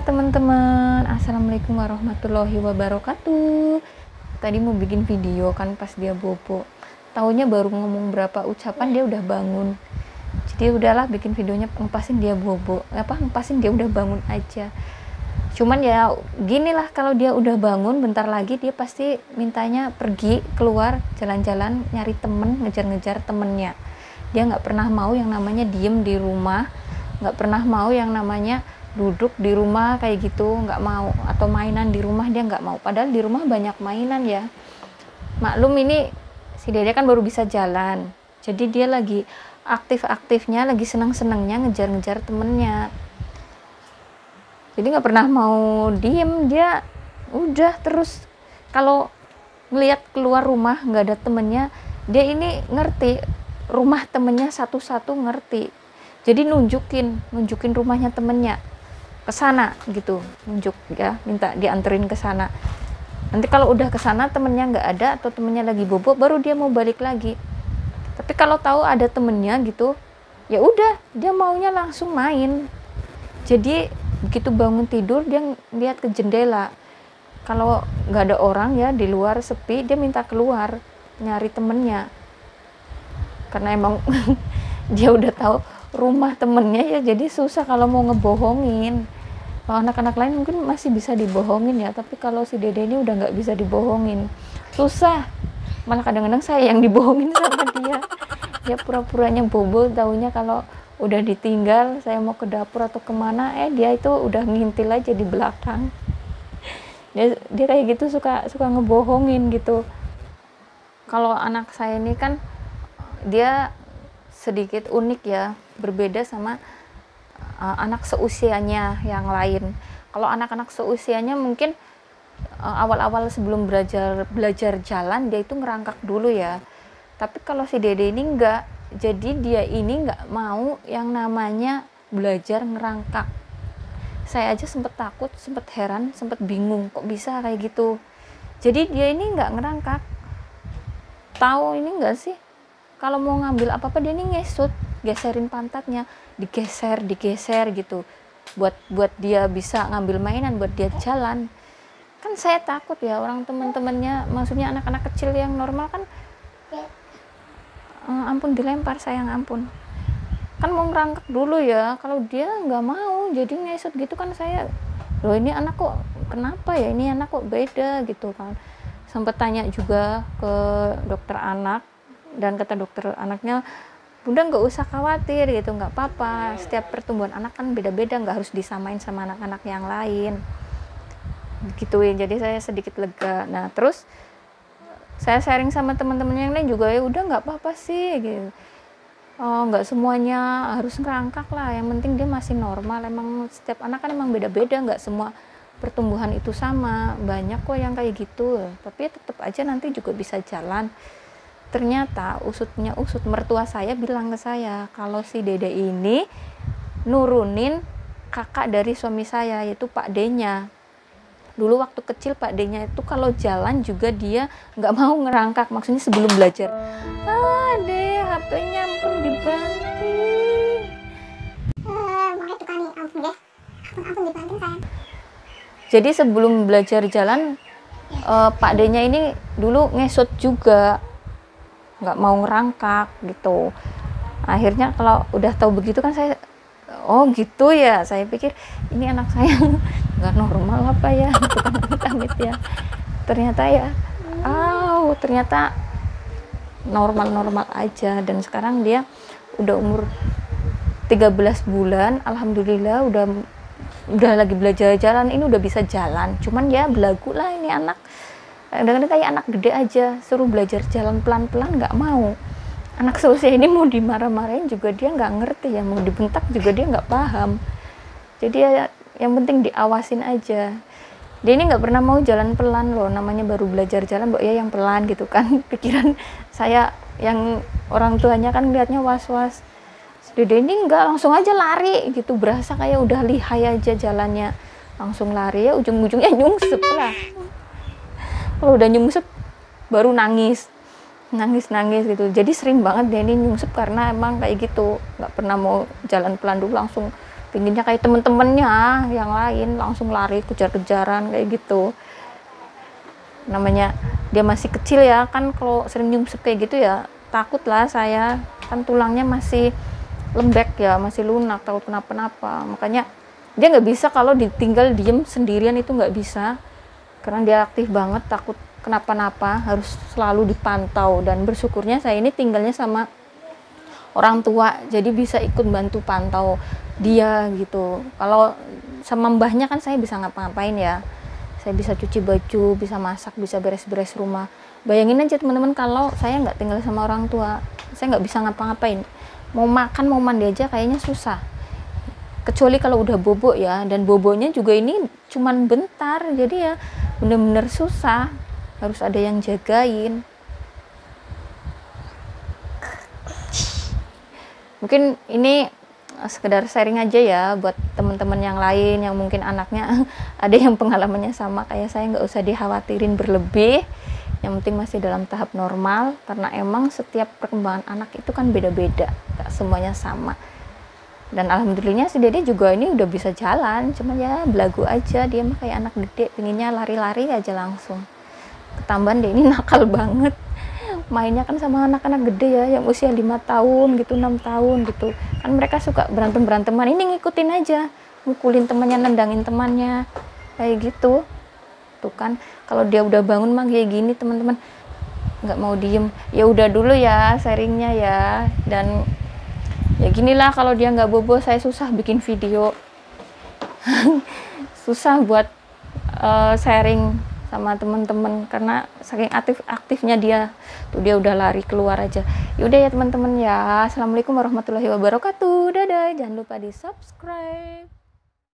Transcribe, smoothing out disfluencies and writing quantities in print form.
teman-teman, assalamualaikum warahmatullahi wabarakatuh. Tadi mau bikin video kan pas dia bobo, taunya baru ngomong berapa ucapan dia udah bangun. Jadi udahlah bikin videonya ngepasin dia bobo, ngepasin dia udah bangun aja. Cuman ya gini lah, kalau dia udah bangun bentar lagi dia pasti mintanya pergi keluar jalan-jalan nyari temen, ngejar-ngejar temennya. Dia nggak pernah mau yang namanya diem di rumah, nggak pernah mau yang namanya duduk di rumah kayak gitu, nggak mau. Atau mainan di rumah dia nggak mau, padahal di rumah banyak mainan ya. Maklum ini si Dede kan baru bisa jalan, jadi dia lagi aktif-aktifnya, lagi senang-senangnya ngejar-ngejar temennya. Jadi nggak pernah mau diem, dia udah terus kalau ngelihat keluar rumah nggak ada temennya, dia ini ngerti rumah temennya satu-satu, ngerti. Jadi nunjukin rumahnya temennya ke sana gitu, nunjuk ya, minta dianterin ke sana. Nanti kalau udah ke sana temennya nggak ada atau temennya lagi bobo, baru dia mau balik lagi. Tapi kalau tahu ada temennya gitu, ya udah dia maunya langsung main. Jadi begitu bangun tidur dia lihat ke jendela, kalau nggak ada orang ya, di luar sepi, dia minta keluar nyari temennya, karena emang dia udah tahu rumah temennya ya, jadi susah kalau mau ngebohongin. Kalau anak-anak lain mungkin masih bisa dibohongin ya, tapi kalau si Dede ini udah nggak bisa dibohongin, susah. Malah kadang-kadang saya yang dibohongin sama dia. Dia pura-puranya bobo, taunya kalau udah ditinggal saya mau ke dapur atau kemana, dia itu udah ngintil aja di belakang. Dia kayak gitu, suka ngebohongin gitu. Kalau anak saya ini kan dia sedikit unik ya, berbeda sama anak seusianya yang lain. Kalau anak-anak seusianya mungkin awal-awal sebelum belajar jalan dia itu ngerangkak dulu ya. Tapi kalau si Dede ini enggak, jadi dia ini enggak mau yang namanya belajar ngerangkak. Saya aja sempet takut, sempet heran, sempet bingung kok bisa kayak gitu. Jadi dia ini enggak ngerangkak. Tahu ini enggak sih? Kalau mau ngambil apa-apa dia ini ngesut, geserin pantatnya, digeser gitu, buat dia bisa ngambil mainan, buat dia jalan. Kan saya takut ya, orang teman-temannya, maksudnya anak-anak kecil yang normal kan, ampun dilempar, sayang ampun. Kan mau ngerangkak dulu ya, kalau dia nggak mau, jadi ngesut gitu kan, saya, loh ini anak kok kenapa ya, ini anak kok beda gitu kan. Sempat tanya juga ke dokter anak, dan kata dokter anaknya, Bunda nggak usah khawatir gitu, nggak apa-apa, setiap pertumbuhan anak kan beda-beda, nggak harus disamain sama anak-anak yang lain gituin. Jadi saya sedikit lega. Nah terus saya sharing sama teman-teman yang lain juga, ya udah nggak apa-apa sih gitu, nggak semuanya harus ngerangkak lah, yang penting dia masih normal. Emang setiap anak kan emang beda-beda, nggak semua pertumbuhan itu sama, banyak kok yang kayak gitu, tapi tetap aja nanti juga bisa jalan. Ternyata usut mertua saya bilang ke saya kalau si Dede ini nurunin kakak dari suami saya, yaitu Pak D-nya. Dulu waktu kecil Pak D-nya itu kalau jalan juga dia nggak mau ngerangkak, maksudnya sebelum belajar. Deh, HP-nya ampun dibanting. Jadi sebelum belajar jalan, Pak D-nya ini dulu ngesut juga, nggak mau ngerangkak gitu. Akhirnya kalau udah tahu begitu kan saya, oh gitu ya, saya pikir ini anak saya nggak normal apa ya gitu kan, amit-amit ya. Ternyata ya, ternyata normal-normal aja. Dan sekarang dia udah umur 13 bulan, alhamdulillah udah lagi belajar jalan, ini udah bisa jalan. Cuman ya belagu lah ini anak, kadang-kadang kayak anak gede aja, suruh belajar jalan pelan-pelan nggak mau. Anak seusia ini mau dimarah-marahin juga dia nggak ngerti ya, mau dibentak juga dia nggak paham. Jadi ya yang penting diawasin aja. Dia ini nggak pernah mau jalan pelan loh, namanya baru belajar jalan, ya yang pelan gitu kan. Pikiran saya yang orang tuanya kan lihatnya was-was, Dede ini nggak, langsung aja lari gitu, berasa kayak udah lihai aja jalannya, langsung lari ya, ujung-ujungnya nyungsep lah. Kalau udah nyungsep baru nangis gitu. Jadi sering banget dia ini nyungsep karena emang kayak gitu, nggak pernah mau jalan pelan dulu, langsung pinginnya kayak temen-temennya yang lain, langsung lari kejar-kejaran kayak gitu. Namanya dia masih kecil ya kan, kalau sering nyungsep kayak gitu ya takut lah saya, kan tulangnya masih lembek ya, masih lunak, takut kenapa-napa. Makanya dia nggak bisa kalau ditinggal diem sendirian, itu nggak bisa, karena dia aktif banget, takut kenapa-napa, harus selalu dipantau. Dan bersyukurnya saya ini tinggalnya sama orang tua, jadi bisa ikut bantu pantau dia gitu. Kalau sama mbahnya kan saya bisa ngapa-ngapain ya, saya bisa cuci baju, bisa masak, bisa beres-beres rumah. Bayangin aja teman-teman, kalau saya nggak tinggal sama orang tua, saya nggak bisa ngapa-ngapain, mau makan mau mandi aja kayaknya susah, kecuali kalau udah bobok ya. Dan bobonya juga ini cuman bentar, jadi ya bener-bener susah, harus ada yang jagain. Mungkin ini sekedar sharing aja ya buat teman-teman yang lain yang mungkin anaknya ada yang pengalamannya sama kayak saya, nggak usah dikhawatirin berlebih, yang penting masih dalam tahap normal, karena emang setiap perkembangan anak itu kan beda-beda, nggak semuanya sama. Dan alhamdulillahnya si Dede juga ini udah bisa jalan, cuma ya belagu aja, dia mah kayak anak gede, pinginnya lari-lari aja langsung. Ketambahan dia ini nakal banget, mainnya kan sama anak-anak gede ya, yang usia 5 tahun gitu, 6 tahun gitu kan, mereka suka berantem-beranteman, ini ngikutin aja, mukulin temannya, nendangin temannya kayak gitu tuh kan. Kalau dia udah bangun mah kayak gini teman-teman, nggak mau diem. Ya udah dulu ya sharingnya ya, dan ya ginilah kalau dia nggak bobo, saya susah bikin video susah buat sharing sama teman-teman karena saking aktifnya dia tuh, dia udah lari keluar aja. Yaudah ya teman-teman ya, assalamualaikum warahmatullahi wabarakatuh, dadah, jangan lupa di subscribe.